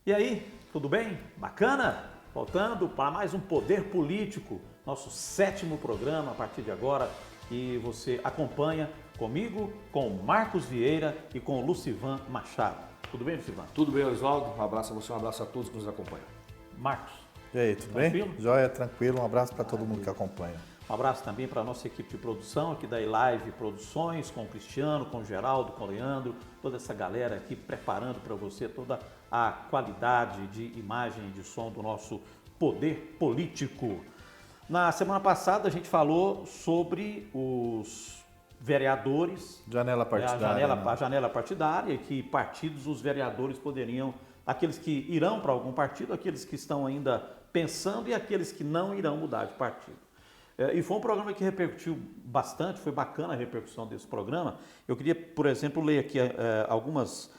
E aí, tudo bem? Bacana? Voltando para mais um Poder Político, nosso 7º programa a partir de agora, que você acompanha comigo, com Marcos Vieira e com Lucivan Machado. Tudo bem, Lucivan? Tudo bem, Oswaldo? Um abraço a você, um abraço a todos que nos acompanham. Marcos. E aí, tudo Tranquilo? bem? Joia, tranquilo. Um abraço para todo mundo que acompanha. Um abraço também para a nossa equipe de produção aqui da eLive Produções, com o Cristiano, com o Geraldo, com o Leandro, toda essa galera aqui preparando para você toda a qualidade de imagem e de som do nosso Poder Político. Na semana passada a gente falou sobre os vereadores, Janela partidária. a janela partidária, que partidos os vereadores poderiam, aqueles que irão para algum partido, aqueles que estão ainda pensando e aqueles que não irão mudar de partido. E foi um programa que repercutiu bastante, foi bacana a repercussão desse programa. Eu queria, por exemplo, ler aqui algumas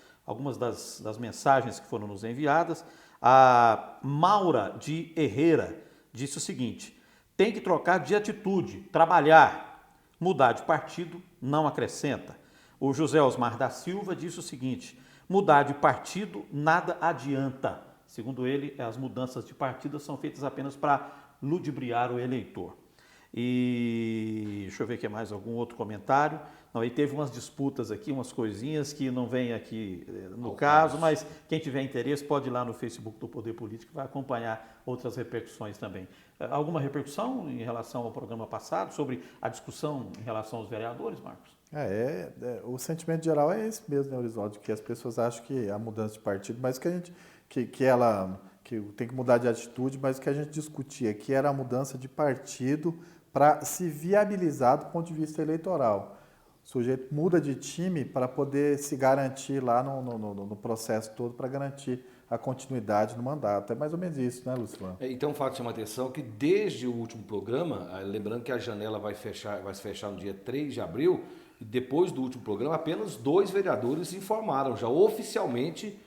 das mensagens que foram nos enviadas. A Maura de Herrera disse o seguinte: tem que trocar de atitude, trabalhar, mudar de partido não acrescenta. O José Osmar da Silva disse o seguinte: mudar de partido nada adianta. Segundo ele, as mudanças de partido são feitas apenas para ludibriar o eleitor. E deixa eu ver aqui mais algum outro comentário. Não, aí teve umas disputas aqui, umas coisinhas que não vem aqui no caso, mas quem tiver interesse pode ir lá no Facebook do Poder Político e vai acompanhar outras repercussões também. Alguma repercussão em relação ao programa passado, sobre a discussão em relação aos vereadores, Marcos? O sentimento geral é esse mesmo, né, Orisvaldo? Que as pessoas acham que a mudança de partido, mas que tem que mudar de atitude, mas o que a gente discutia aqui era a mudança de partido para se viabilizar do ponto de vista eleitoral. O sujeito muda de time para poder se garantir lá no processo todo, para garantir a continuidade no mandato. É mais ou menos isso, né, Luciano? Então, um fato chama a atenção que desde o último programa, lembrando que a janela vai se fechar no dia 3 de abril, e depois do último programa, apenas 2 vereadores informaram já oficialmente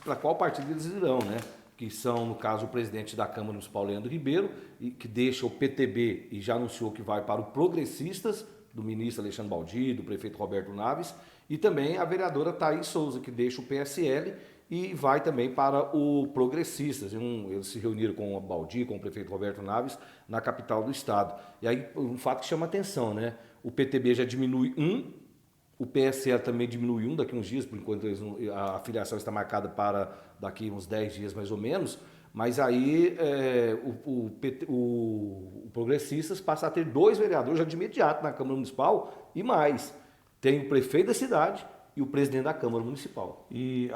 para qual partido eles irão, né? Que são, no caso, o presidente da Câmara Municipal, Leandro Ribeiro, e que deixa o PTB e já anunciou que vai para o Progressistas, do ministro Alexandre Baldi, do prefeito Roberto Naves, e também a vereadora Thaís Souza, que deixa o PSL e vai também para o Progressistas. Eles se reuniram com o Baldi, com o prefeito Roberto Naves, na capital do estado. E aí, um fato que chama atenção, né? O PTB já diminui o PSL também diminui daqui uns dias, por enquanto a filiação está marcada para daqui uns 10 dias mais ou menos, mas aí o Progressistas passa a ter 2 vereadores já de imediato na Câmara Municipal e mais. Tem o prefeito da cidade e o presidente da Câmara Municipal. E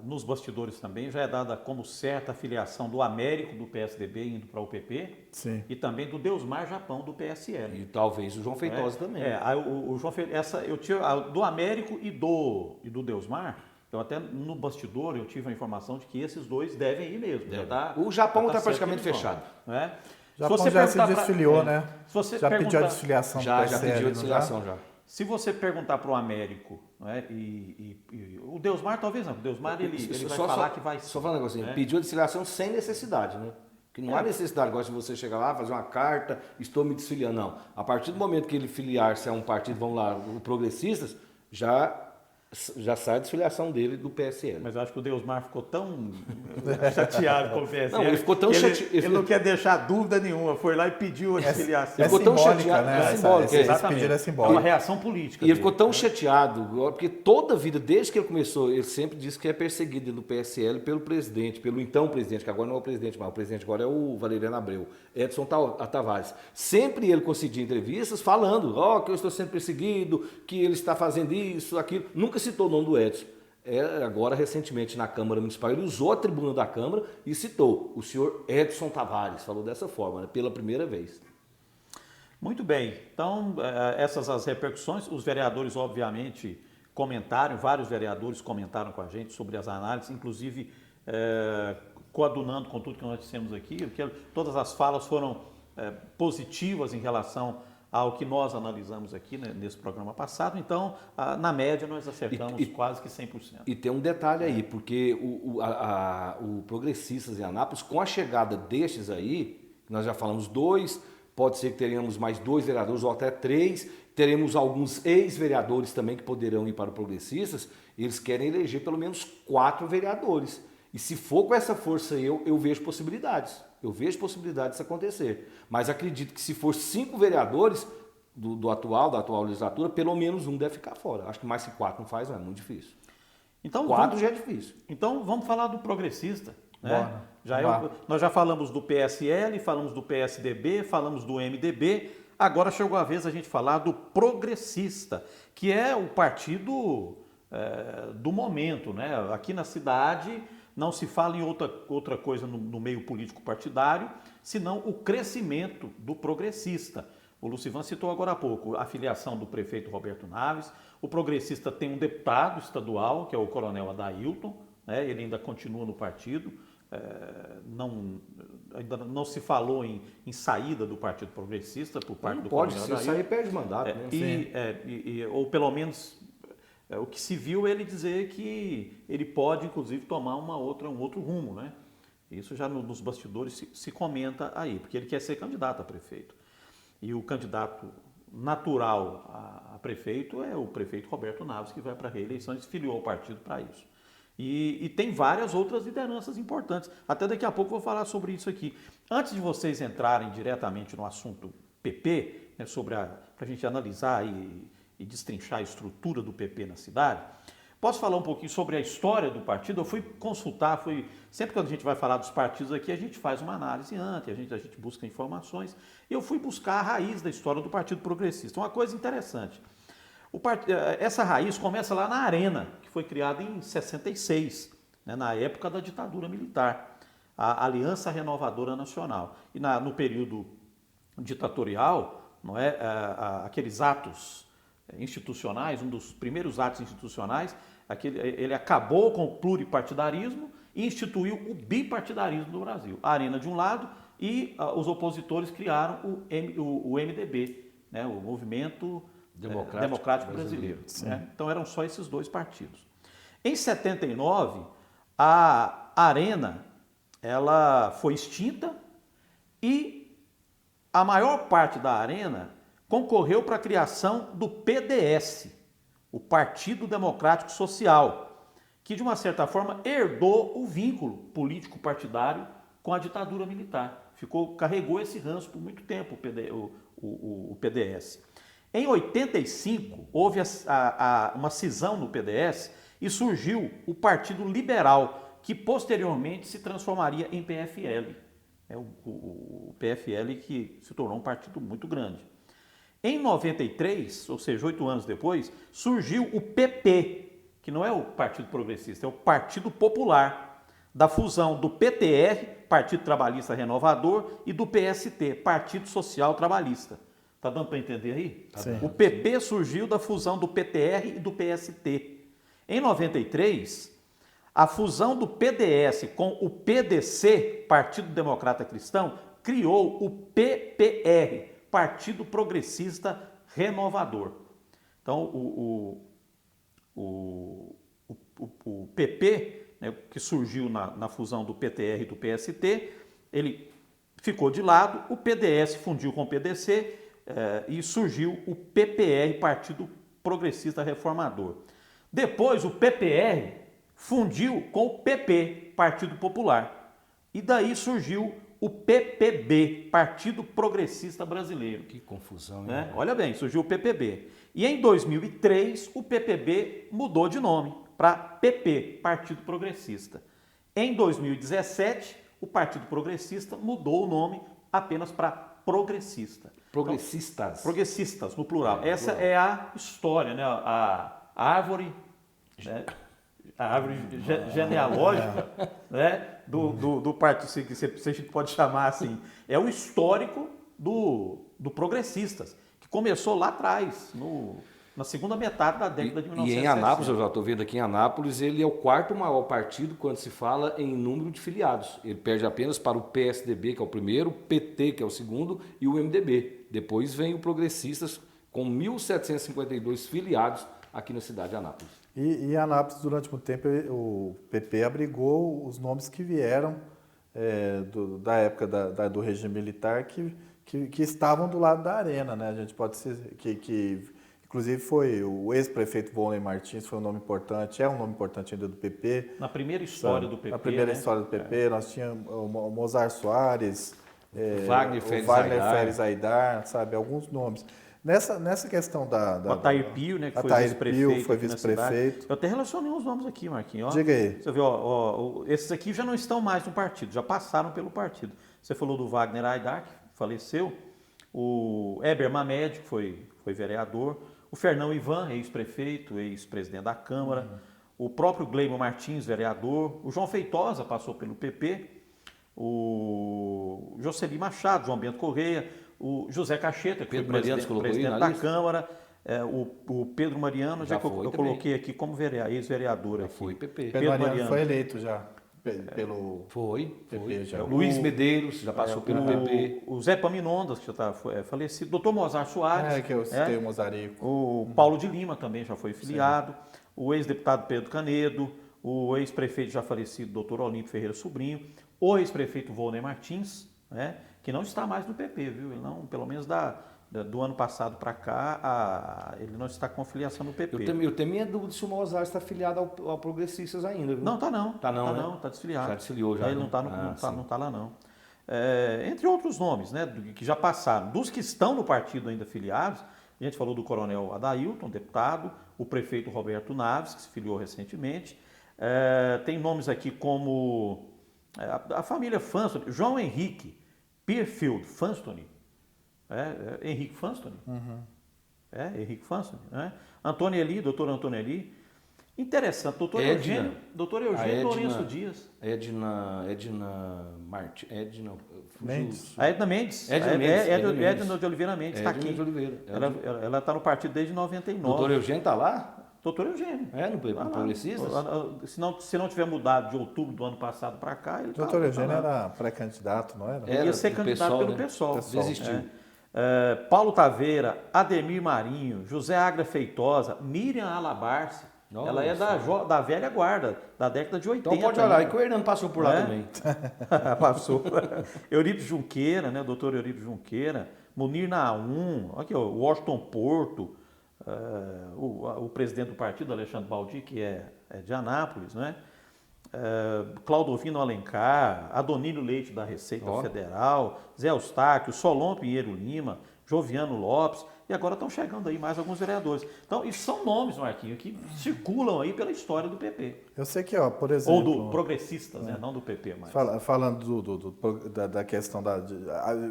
nos bastidores também já é dada como certa a filiação do Américo, do PSDB, indo para o PP. Sim. E também do Deusmar Japão, do PSL. E talvez o João Feitosa também. O João Feitosa, eu tinha do Américo e do Deusmar, eu até no bastidor eu tive a informação de que esses 2 devem ir mesmo. O Japão está praticamente fechado. Não é? O Japão já se desfiliou, né? Já pediu a desfiliação do PSL. Já pediu a desfiliação já. Se você perguntar para o Américo, né, e o Deusmar talvez não, o Deusmar ele vai falar que vai... Só falar um negocinho, pediu a desfiliação sem necessidade, né? Que não há necessidade agora de você chegar lá, fazer uma carta, estou me desfiliando, não. A partir do momento que ele filiar-se a um partido, vamos lá, o Progressistas, já sai a desfiliação dele do PSL. Mas eu acho que o Deusmar ficou tão chateado com o PSL. Não, ele ficou tão chateado. Ele não quer deixar dúvida nenhuma. Foi lá e pediu a desfiliação. Ele ficou tão chateado, né? É simbólico. Esse pedido é É simbólico. uma reação política. E ele ficou tão chateado, porque toda a vida, desde que ele começou, ele sempre disse que é perseguido no PSL pelo presidente, pelo então presidente, que agora não é o presidente, mas o presidente agora é o Valeriano Abreu, Edson Tavares. Sempre ele concedia entrevistas falando, que eu estou sendo perseguido, que ele está fazendo isso, aquilo. Nunca citou o nome do Edson. Agora, recentemente, na Câmara Municipal, ele usou a tribuna da Câmara e citou o senhor Edson Tavares, falou dessa forma, né, pela primeira vez. Muito bem. Então, essas as repercussões, os vereadores, obviamente, comentaram, vários vereadores comentaram com a gente sobre as análises, inclusive coadunando com tudo que nós dissemos aqui, porque todas as falas foram positivas em relação ao que nós analisamos aqui, né, nesse programa passado. Então, na média, nós acertamos quase que 100%. E tem um detalhe aí, porque o Progressistas em Anápolis, com a chegada destes aí, nós já falamos 2, pode ser que tenhamos mais 2 vereadores ou até 3, teremos alguns ex-vereadores também que poderão ir para o Progressistas, eles querem eleger pelo menos 4 vereadores. E se for com essa força aí, eu vejo possibilidades. Eu vejo possibilidades disso acontecer. Mas acredito que se for 5 vereadores da atual legislatura, pelo menos um deve ficar fora. Acho que mais que 4 não faz, não, é muito difícil. Então, 4 já é difícil. Então vamos falar do Progressista. Né? Bora. Nós já falamos do PSL, falamos do PSDB, falamos do MDB. Agora chegou a vez a gente falar do Progressista, que é o partido do momento. Né? Aqui na cidade não se fala em outra coisa no meio político partidário, senão o crescimento do Progressista. O Lucivan citou agora há pouco a filiação do prefeito Roberto Naves. O Progressista tem um deputado estadual, que é o coronel Adailton, né? Ele ainda continua no partido. Ainda não se falou em saída do Partido Progressista por parte do pode, coronel se sair perde mandato. ou pelo menos o que se viu ele dizer que ele pode inclusive tomar um outro rumo, né? Isso já nos bastidores se comenta aí, porque ele quer ser candidato a prefeito. E o candidato natural a prefeito é o prefeito Roberto Naves, que vai para a reeleição e se filiou ao partido para isso. E tem várias outras lideranças importantes. Até daqui a pouco eu vou falar sobre isso aqui. Antes de vocês entrarem diretamente no assunto PP, né, para a gente analisar e destrinchar a estrutura do PP na cidade, posso falar um pouquinho sobre a história do partido? Eu fui consultar, sempre que a gente vai falar dos partidos aqui, a gente faz uma análise antes, a gente busca informações. E eu fui buscar a raiz da história do Partido Progressista. Uma coisa interessante. Essa raiz começa lá na Arena, que foi criada em 66, né, na época da ditadura militar, a Aliança Renovadora Nacional. E no período ditatorial, não é, aqueles atos institucionais, um dos primeiros atos institucionais, ele acabou com o pluripartidarismo e instituiu o bipartidarismo no Brasil. A Arena de um lado e os opositores criaram o MDB, né, o Movimento Democrático Brasileiro. Né? Então eram só esses dois partidos. Em 79, a Arena ela foi extinta e a maior parte da Arena concorreu para a criação do PDS, o Partido Democrático Social, que de uma certa forma herdou o vínculo político-partidário com a ditadura militar. Carregou esse ranço por muito tempo o PDS. Em 85, houve uma cisão no PDS e surgiu o Partido Liberal, que posteriormente se transformaria em PFL. O PFL que se tornou um partido muito grande. Em 93, ou seja, 8 anos depois, surgiu o PP, que não é o Partido Progressista, é o Partido Popular, da fusão do PTR, Partido Trabalhista Renovador, e do PST, Partido Social Trabalhista. Está dando para entender aí? Sim. O PP surgiu da fusão do PTR e do PST. Em 93, a fusão do PDS com o PDC, Partido Democrata Cristão, criou o PPR, Partido Progressista Renovador. Então, o PP, né, que surgiu na fusão do PTR e do PST, ele ficou de lado, o PDS fundiu com o PDC e surgiu o PPR, Partido Progressista Reformador. Depois, o PPR fundiu com o PP, Partido Popular. E daí surgiu o PPB, Partido Progressista Brasileiro. Que confusão, hein? Né? Olha bem, surgiu o PPB. E em 2003, o PPB mudou de nome para PP, Partido Progressista. Em 2017, o Partido Progressista mudou o nome apenas para Progressista. Progressistas. Então, progressistas, no plural. Essa é a história, né? A árvore, né? A árvore genealógica, né? do partido, se a gente pode chamar assim. É o histórico do Progressistas, que começou lá atrás, na segunda metade da década de 1960. E em Anápolis, eu já estou vendo aqui em Anápolis, ele é o 4º maior partido quando se fala em número de filiados. Ele perde apenas para o PSDB, que é o primeiro, o PT, que é o segundo, e o MDB. Depois vem o Progressistas, com 1.752 filiados aqui na cidade de Anápolis. E em Anápolis, durante muito tempo, o PP abrigou os nomes que vieram da época do regime militar que estavam do lado da arena, né? A gente pode ser que inclusive foi o ex-prefeito Volney Martins, foi um nome importante, é um nome importante ainda do PP. Na primeira história do PP. Na primeira história do PP, nós tínhamos o Mozart Soares, o Wagner Félix Aidar, sabe, alguns nomes. Nessa questão o Atair Pio, né, que foi vice-prefeito. Foi vice-prefeito. Eu até relacionei uns nomes aqui, Marquinhos. Diga aí. Você viu, esses aqui já não estão mais no partido, já passaram pelo partido. Você falou do Wagner Aidar, que faleceu, o Heber Mamed, que foi vereador, o Fernão Ivan, ex-prefeito, ex-presidente da Câmara, o próprio Gleimo Martins, vereador, o João Feitosa passou pelo PP, o Jocely Machado, João Bento Correia, o José Cacheta, que Pedro foi presidente da lista? Câmara, o Pedro Mariano, já que eu coloquei aqui como ex-vereador. Já foi PP. Pedro Mariano foi eleito já pelo PP. Já. Luiz Medeiros já passou pelo PP. O Zé Paminondas, que já está falecido. Doutor Mozart Soares. Que eu citei o Mozarico. O Paulo de Lima também já foi filiado. Sim. O ex-deputado Pedro Canedo. O ex-prefeito já falecido, doutor Olímpio Ferreira Sobrinho. O ex-prefeito Volney Martins, né, que não está mais no PP, viu? Ele não, pelo menos do ano passado para cá, ele não está com filiação no PP. Eu tenho minha dúvida se o Mozart está filiado ao Progressistas ainda, viu? Não, está não. Está desfiliado. Já desfiliou, já. Ele não está lá não. Entre outros nomes, né, que já passaram. Dos que estão no partido ainda filiados, a gente falou do coronel Adailton, deputado, o prefeito Roberto Naves, que se filiou recentemente. Tem nomes aqui como a família Fanstoni, João Henrique Pierfield Fanstoni, Henrique Fanstoni, Henrique Fanstoni, né? Antônio Eli, doutor Antônio Eli. Interessante, doutor Eugênio Lourenço Dias. Edna Mendes. A Edna Mendes. Edna de Oliveira Mendes, está aqui. Ela está no partido desde 99. Doutor Eugênio está lá? Doutor Eugênio. No Progressistas? Se não tiver mudado de outubro do ano passado para cá, ele doutor Eugênio era pré-candidato, não era? Ele ia ser candidato pelo PSOL. Desistiu. Paulo Taveira, Ademir Marinho, José Agra Feitosa, Miriam Alabarce. Ela é da velha guarda, da década de 80. Então pode olhar, que o Hernando passou por lá também. Passou. Eurípides Junqueira, né? Doutor Eurípides Junqueira, Munir Naum, aqui, ó, Washington Porto, o presidente do partido, Alexandre Baldi, que é de Anápolis, né? Claudovino Alencar, Adonílio Leite da Receita Federal, Zé Eustáquio, Solon Pinheiro Lima, Joviano Lopes, e agora estão chegando aí mais alguns vereadores. Então, isso são nomes, Marquinhos, que circulam aí pela história do PP. Eu sei que, por exemplo... Ou do progressistas, né? Não do PP mais. Falando da questão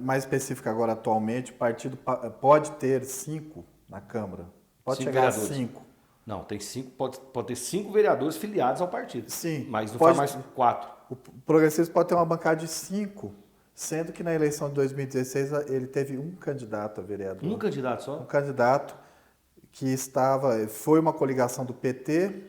mais específica agora atualmente, o partido pode ter 5 na Câmara. Pode chegar a 5. Não, tem 5, pode ter 5 vereadores filiados ao partido. Sim. Mas não faz mais 4. O progressista pode ter uma bancada de 5, sendo que na eleição de 2016 ele teve um candidato a vereador. Um candidato só? Um candidato que foi uma coligação do PT,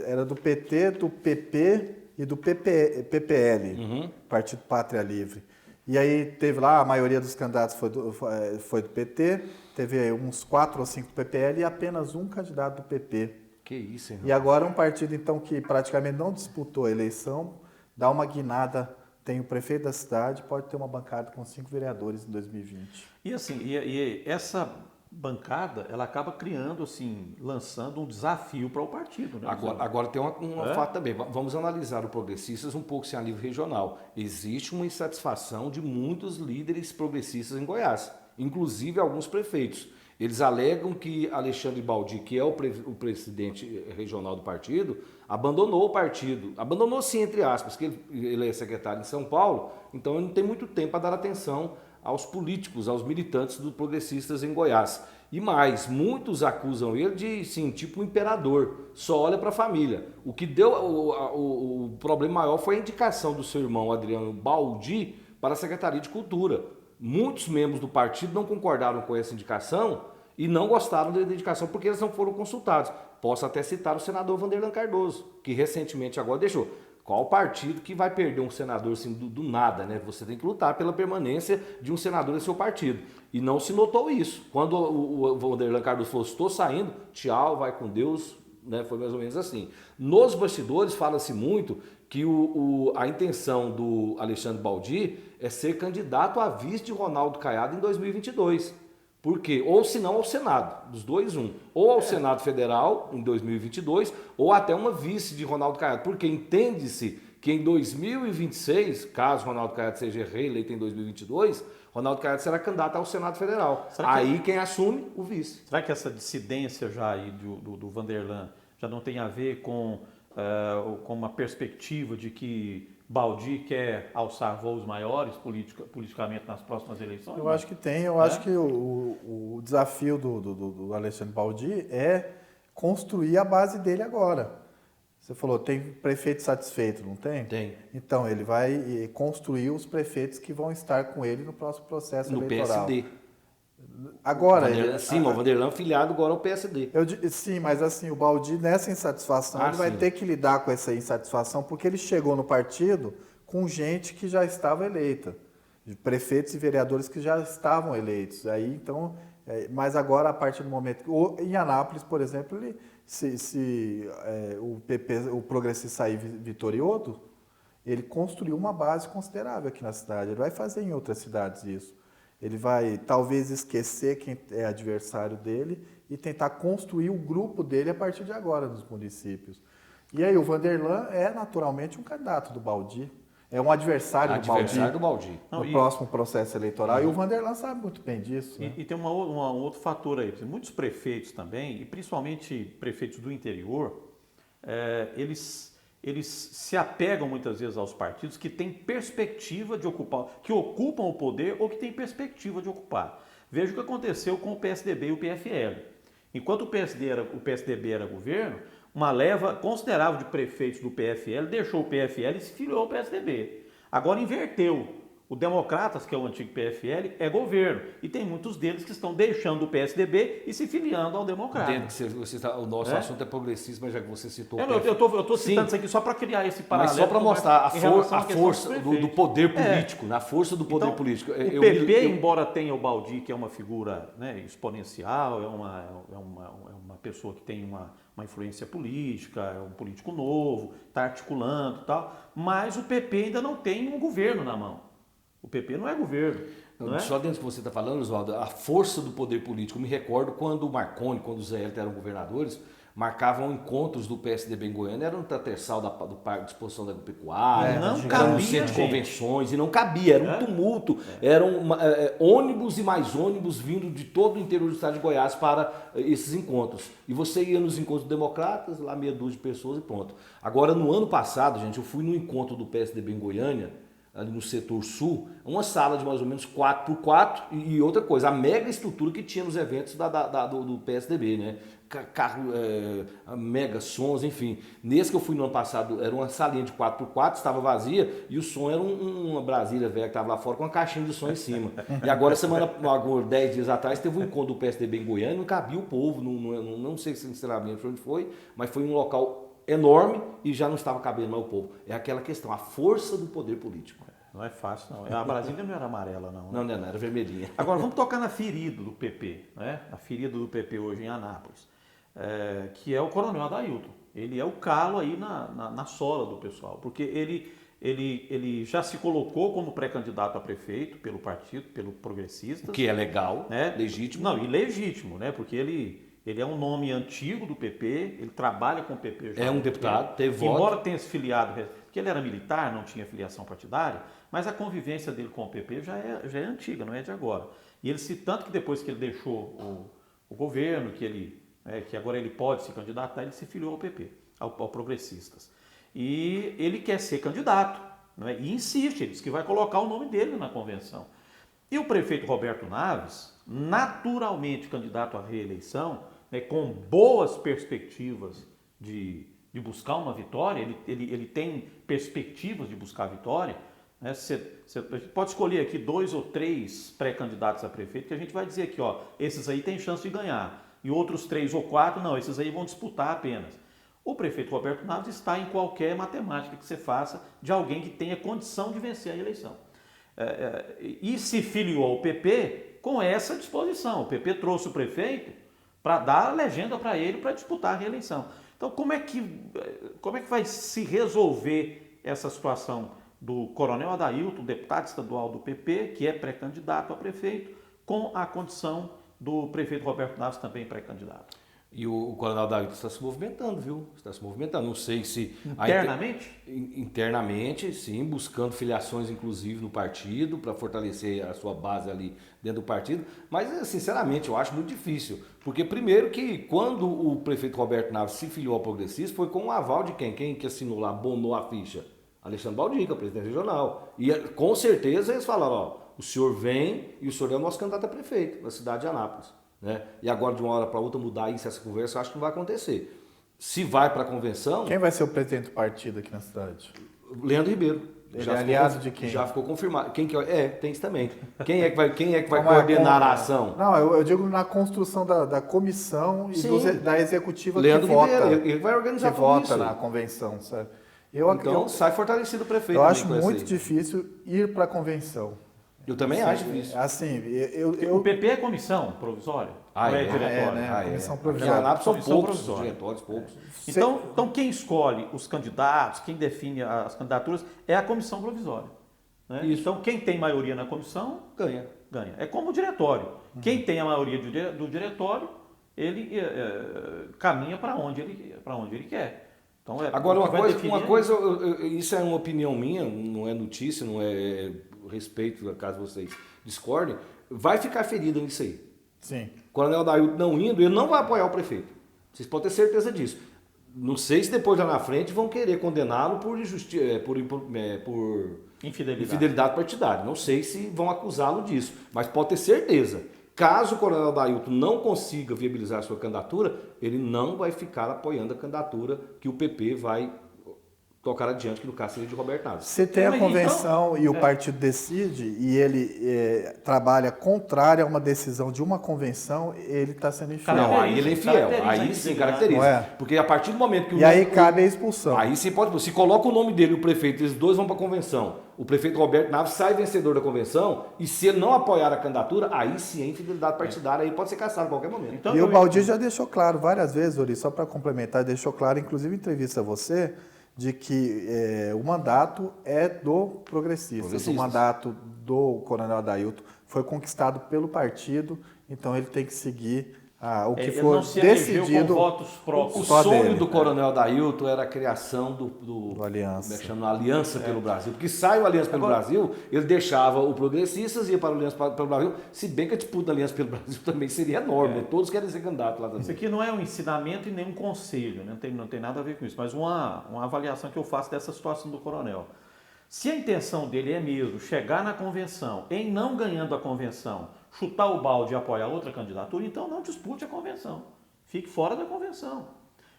era do PT, do PP e do PPL, Partido Pátria Livre. E aí teve lá, a maioria dos candidatos foi do PT, teve uns 4 ou 5 do PPL e apenas um candidato do PP. Que isso, hein? E agora um partido, então, que praticamente não disputou a eleição, dá uma guinada, tem o prefeito da cidade, pode ter uma bancada com 5 vereadores em 2020. E assim, essa bancada, ela acaba criando, assim, lançando um desafio para o partido. Né? Agora tem um fato também. Vamos analisar o Progressistas um pouco sem a nível regional. Existe uma insatisfação de muitos líderes progressistas em Goiás, inclusive alguns prefeitos. Eles alegam que Alexandre Baldi, que é o presidente regional do partido, abandonou o partido. Abandonou sim, entre aspas, que ele é secretário em São Paulo, então ele não tem muito tempo para dar atenção aos políticos, aos militantes dos progressistas em Goiás. E mais, muitos acusam ele de, sim, tipo um imperador, só olha para a família. O que deu o problema maior foi a indicação do seu irmão Adriano Baldi para a Secretaria de Cultura. Muitos membros do partido não concordaram com essa indicação e não gostaram da indicação porque eles não foram consultados. Posso até citar o senador Vanderlan Cardoso, que recentemente agora deixou. Qual partido que vai perder um senador assim, do nada, né? Você tem que lutar pela permanência de um senador em seu partido. E não se notou isso. Quando o Vanderlan Cardoso falou, estou saindo, tchau, vai com Deus, né? Foi mais ou menos assim. Nos bastidores fala-se muito que a intenção do Alexandre Baldi é ser candidato a vice de Ronaldo Caiado em 2022. Por quê? Ou se não ao Senado, dos dois um. Ou ao Senado Federal em 2022, ou até uma vice de Ronaldo Caiado. Porque entende-se que em 2026, caso Ronaldo Caiado seja reeleito em 2022, Ronaldo Caiado será candidato ao Senado Federal. Aí quem assume? O vice. Será que essa dissidência já aí do Vanderlan já não tem a ver com uma perspectiva de que Baldi quer alçar voos maiores politicamente nas próximas eleições? Eu acho que tem. Eu acho que o desafio do Alexandre Baldi é construir a base dele agora. Você falou, tem prefeito satisfeito, não tem? Tem. Então, ele vai construir os prefeitos que vão estar com ele no próximo processo eleitoral. No PSD. Agora, o Vanderlan filiado agora ao PSD. Sim, mas assim, o Baldi, nessa insatisfação, ele vai ter que lidar com essa insatisfação, porque ele chegou no partido com gente que já estava eleita, de prefeitos e vereadores que já estavam eleitos. Aí, então, mas agora, a partir do momento... Em Anápolis, por exemplo, se o PP, o Progressista sair vitorioso, ele construiu uma base considerável aqui na cidade. Ele vai fazer em outras cidades isso. Ele vai talvez esquecer quem é adversário dele e tentar construir o grupo dele a partir de agora nos municípios. E aí o Vanderlan é naturalmente um candidato do Baldi. É um adversário do Baldi no próximo processo eleitoral. E o Vanderlan sabe muito bem disso. Né? E tem um outro fator aí. Muitos prefeitos também, e principalmente prefeitos do interior, eles se apegam muitas vezes aos partidos que têm perspectiva de ocupar, que ocupam o poder ou que têm perspectiva de ocupar. Veja o que aconteceu com o PSDB e o PFL. Enquanto o PSDB era governo, uma leva considerável de prefeitos do PFL deixou o PFL e se filiou ao PSDB. Agora inverteu. O Democratas, que é o antigo PFL, é governo. E tem muitos deles que estão deixando o PSDB e se filiando ao Democratas. O nosso assunto é progressista, mas já que você citou... Eu estou citando isso aqui só para criar esse paralelo. Mas só para mostrar a força do poder político, na força do poder político. O PP, embora tenha o Baldi, que é uma figura, né, exponencial, é uma pessoa que tem uma influência política, é um político novo, está articulando e tal, mas o PP ainda não tem um governo na mão. O PP não é governo. Não é? Só dentro do que você está falando, Oswaldo, a força do poder político. Eu me recordo quando o Marconi, quando os Zé eram governadores, marcavam encontros do PSDB em Goiânia, era um transversal do Parque de Exposição da Agropecuária, era um centro de convenções, e não cabia, era um tumulto. Eram ônibus e mais ônibus vindo de todo o interior do estado de Goiás para esses encontros. E você ia nos encontros democratas, lá meia dúzia de pessoas e pronto. Agora, no ano passado, gente, eu fui no encontro do PSDB em Goiânia, ali no setor sul, uma sala de mais ou menos 4x4 e outra coisa, a mega estrutura que tinha nos eventos do PSDB, né? Carro, mega sons, enfim. Nesse que eu fui no ano passado, era uma salinha de 4x4, estava vazia e o som era uma Brasília velha que estava lá fora com uma caixinha de som em cima. E agora, 10 dias atrás, teve um encontro do PSDB em Goiânia, não cabia o povo, não sei sinceramente onde foi, mas foi um local enorme e já não estava cabendo mais o povo. É aquela questão, a força do poder político. Não é fácil, não. A Brasília não era amarela, não. Né? Não, era vermelhinha. Agora, vamos tocar na ferida do PP, né? A ferida do PP hoje em Anápolis, que é o Coronel Adailton. Ele é o calo aí na sola do pessoal, porque ele já se colocou como pré-candidato a prefeito pelo partido, pelo Progressistas. Que é legal, né? Legítimo. Não, e legítimo, né? Porque ele é um nome antigo do PP, ele trabalha com o PP já. É um deputado, teve voto. Embora tenha se filiado, porque ele era militar, não tinha filiação partidária, mas a convivência dele com o PP já é antiga, não é de agora. E ele, tanto que depois que ele deixou o governo, que agora ele pode se candidatar, ele se filiou ao PP, ao Progressistas. E ele quer ser candidato, não é? E insiste, ele diz que vai colocar o nome dele na convenção. E o prefeito Roberto Naves, naturalmente candidato à reeleição, né, com boas perspectivas de buscar uma vitória, ele tem perspectivas de buscar a vitória, né? Você pode escolher aqui 2 ou 3 pré-candidatos a prefeito, que a gente vai dizer aqui, ó, esses aí têm chance de ganhar, e outros 3 ou 4, não, esses aí vão disputar apenas. O prefeito Roberto Naves está em qualquer matemática que você faça de alguém que tenha condição de vencer a eleição. E se filiou ao PP com essa disposição. O PP trouxe o prefeito para dar a legenda para ele para disputar a reeleição. Então, como é que vai se resolver essa situação do Coronel Adailton, deputado estadual do PP, que é pré-candidato a prefeito, com a condição do prefeito Roberto Naves, também pré-candidato. E o Coronel Adailton está se movimentando, viu? Está se movimentando. Não sei se... Internamente? Internamente, sim, buscando filiações, inclusive, no partido, para fortalecer a sua base ali dentro do partido. Mas, sinceramente, eu acho muito difícil. Porque, primeiro, que quando o prefeito Roberto Naves se filiou ao Progressista, foi com o aval de quem? Quem que assinou lá, abonou a ficha? Alexandre Baldica, presidente regional. E, com certeza, eles falaram, ó, o senhor vem e o senhor é o nosso candidato a prefeito na cidade de Anápolis. Né? E agora, de uma hora para outra, mudar isso, essa conversa, eu acho que não vai acontecer. Se vai para a convenção... Quem vai ser o presidente do partido aqui na cidade? Leandro Ribeiro. Ele é aliado de quem? Já ficou confirmado. Quem que tem isso também. Quem é que vai coordenar a ação? Não, eu digo na construção da comissão e da executiva Leandro que vota. Ribeiro, ele vai organizar que tudo vota isso. na convenção, sabe? Então sai fortalecido o prefeito. Eu acho muito difícil ir para a convenção. Eu também acho difícil. Assim, O PP é comissão provisória? Ou é diretório? né? Comissão provisória. Porque Anápolis são Comissão poucos provisória. diretórios, poucos. Então, quem escolhe os candidatos, quem define as candidaturas, é a comissão provisória. Né? Então, quem tem maioria na comissão, Ganha. ganha. É como o diretório. Quem tem a maioria do diretório, ele caminha para onde ele quer. Então, Agora, uma coisa, isso é uma opinião minha, não é notícia, não é respeito, caso vocês discordem, vai ficar ferida nisso aí. Sim. O Coronel Adailton não indo, ele não vai apoiar o prefeito. Vocês podem ter certeza disso. Não sei se depois lá na frente vão querer condená-lo por infidelidade partidária. Não sei se vão acusá-lo disso, mas pode ter certeza. Caso o Coronel Adailton não consiga viabilizar a sua candidatura, ele não vai ficar apoiando a candidatura que o PP vai tocar adiante, que no caso seria de Roberto Naves. Se tem a convenção e o partido decide e ele trabalha contrário a uma decisão de uma convenção, ele está sendo infiel. Não, aí ele é infiel. Aí sim, caracteriza. Porque a partir do momento que aí cabe a expulsão. Aí sim pode. Se coloca o nome dele e o prefeito, eles dois vão para a convenção. O prefeito Roberto Naves sai vencedor da convenção e se ele não apoiar a candidatura, aí sim é infidelidade partidária, aí pode ser cassado a qualquer momento. Então, e o Baldi já deixou claro várias vezes, Ori, só para complementar, deixou claro, inclusive em entrevista a você, de que o mandato é do Progressistas. O mandato do Coronel Adailton foi conquistado pelo partido, então ele tem que seguir o que for decidido. Com votos próprios. O sonho do Coronel Adailton era a criação do Aliança. Aliança pelo Brasil. Porque sai o Aliança pelo Brasil, ele deixava o Progressistas e ia para o Aliança pelo Brasil, se bem que a disputa da Aliança pelo Brasil também seria enorme. Né? Todos querem ser candidatos lá também. Isso aqui não é um ensinamento e nem um conselho, né? Não tem nada a ver com isso, mas uma avaliação que eu faço dessa situação do Coronel. Se a intenção dele é mesmo chegar na convenção, em não ganhando a convenção, chutar o balde e apoiar outra candidatura, então não dispute a convenção. Fique fora da convenção.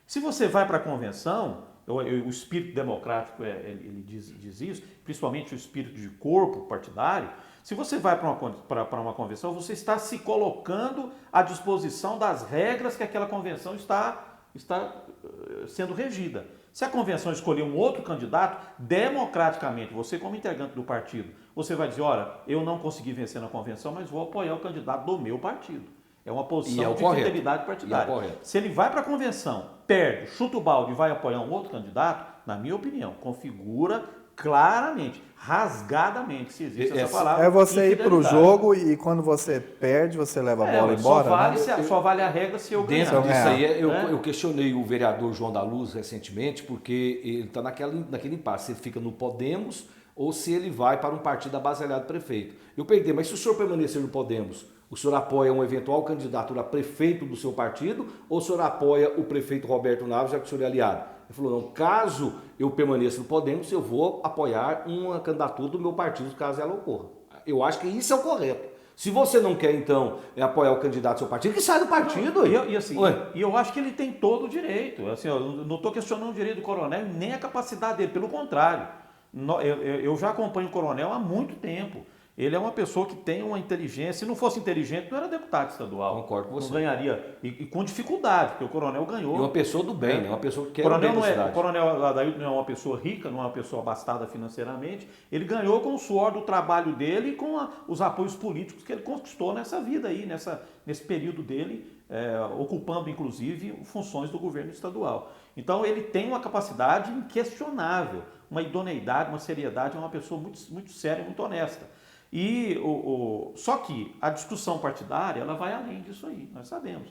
Se você vai para a convenção, o espírito democrático ele diz isso, principalmente o espírito de corpo partidário, se você vai para uma convenção, você está se colocando à disposição das regras que aquela convenção está sendo regida. Se a convenção escolher um outro candidato, democraticamente, você como integrante do partido, você vai dizer, olha, eu não consegui vencer na convenção, mas vou apoiar o candidato do meu partido. É uma posição de fidelidade partidária. Se ele vai para a convenção, perde, chuta o balde e vai apoiar um outro candidato, na minha opinião, configura claramente, rasgadamente, se existe essa palavra. É você ir para o jogo e quando você perde, você leva a bola embora. Só vale a regra se eu ganhar. Dentro disso aí, eu questionei o vereador João da Luz recentemente, porque ele está naquele impasse, se ele fica no Podemos ou se ele vai para um partido abaselhado prefeito. Eu perguntei, mas se o senhor permanecer no Podemos, o senhor apoia uma eventual candidatura a prefeito do seu partido ou o senhor apoia o prefeito Roberto Naves, já que o senhor é aliado? Ele falou, não, caso eu permaneça no Podemos, eu vou apoiar uma candidatura do meu partido, caso ela ocorra. Eu acho que isso é o correto. Se você não quer, então, apoiar o candidato do seu partido, que sai do partido. E eu acho que ele tem todo o direito. Assim, eu não estou questionando o direito do coronel, nem a capacidade dele, pelo contrário. Eu já acompanho o coronel há muito tempo. Ele é uma pessoa que tem uma inteligência. Se não fosse inteligente, não era deputado estadual. Concordo com você. Não ganharia. E com dificuldade, porque o coronel ganhou. E uma pessoa do bem, né? Uma pessoa que quer o bem da cidade. O coronel Adailton não é uma pessoa rica, não é uma pessoa abastada financeiramente. Ele ganhou com o suor do trabalho dele e com os apoios políticos que ele conquistou nessa vida aí, nesse período dele, ocupando, inclusive, funções do governo estadual. Então, ele tem uma capacidade inquestionável. uma idoneidade, uma seriedade, é uma pessoa muito, muito séria, muito honesta. E só que a discussão partidária, ela vai além disso aí, nós sabemos.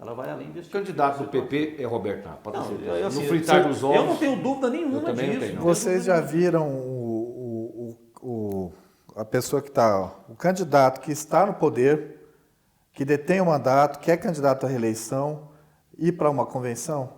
Ela vai além desse O candidato do PP é Roberto Napa, pode ter certeza. Assim, No fritar dos ovos. eu não tenho dúvida nenhuma eu também disso. Não tenho, não. Vocês já viram a pessoa que está, o candidato que está no poder, que detém o mandato, que é candidato à reeleição, ir para uma convenção,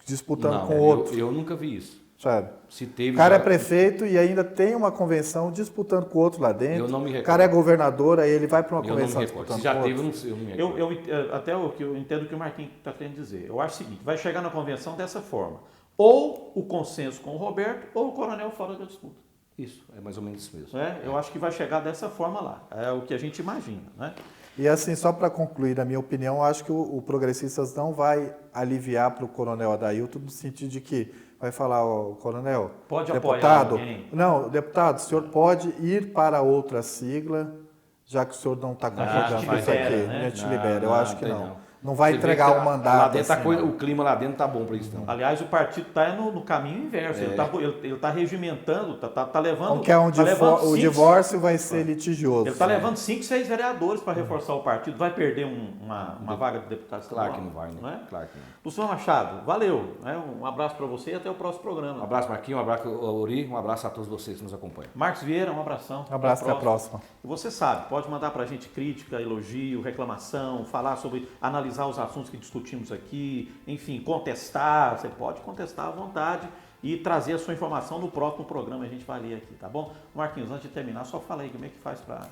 disputando com outro, Eu nunca vi isso. sabe? Se teve, O cara é já- prefeito e ainda tem uma convenção disputando com o outro lá dentro. Eu não me O recordo. cara é governador, aí ele vai para uma Eu não me convenção recordo. Se disputando já com teve, outro. eu não me recordo. Até o que eu entendo o que o Marquinhos está querendo dizer. Eu acho o seguinte, vai chegar na convenção dessa forma. Ou o consenso com o Roberto, ou o coronel fora da disputa. Isso, é mais ou menos isso mesmo. Né? Eu acho que vai chegar dessa forma lá. É o que a gente imagina. Né? E assim, só para concluir, na minha opinião, eu acho que o Progressistas não vai aliviar para o coronel Adailton no sentido de que vai falar, ó, coronel, Pode deputado, apoiar alguém. não, deputado, o senhor pode ir para outra sigla, já que o senhor não está concordando te com isso libera, aqui, né? né? Te libera, eu acho que tem não. Não vai Você vê entregar que o lá mandato. dentro assim, coisa, não. o clima lá dentro tá bom para isso, não. Aliás, o partido está no caminho inverso. Ele está regimentando, tá levando. Como que é o divórcio vai ser litigioso. Ele está levando 5, 6 vereadores para reforçar o partido. Vai perder uma vaga de deputado estadual? Claro que não vai, né? Não é? Claro que não. Luciano Machado, valeu. Né? Um abraço para você e até o próximo Um programa. abraço, Marquinhos, um abraço, Uri, um abraço a todos vocês que nos acompanham. Marcos Vieira, um abração. Um abraço, até a próxima. E você sabe, pode mandar para a gente crítica, elogio, reclamação, falar sobre, analisar os assuntos que discutimos aqui, enfim, contestar. Você pode contestar à vontade e trazer a sua informação no próximo programa, a gente vai ler aqui, tá bom? Marquinhos, antes de terminar, só fala aí como é que faz para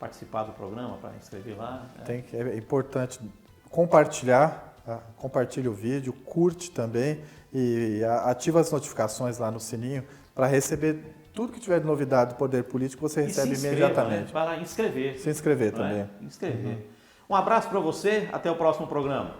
participar do programa, para inscrever lá. É importante compartilhar, tá? Compartilhe o vídeo, curte também e ativa as notificações lá no sininho para receber tudo que tiver de novidade do Poder Político, você E recebe se inscreva, imediatamente. né? Vai lá inscrever. Se inscrever não é? também. Inscrever. Um abraço para você, até o próximo programa.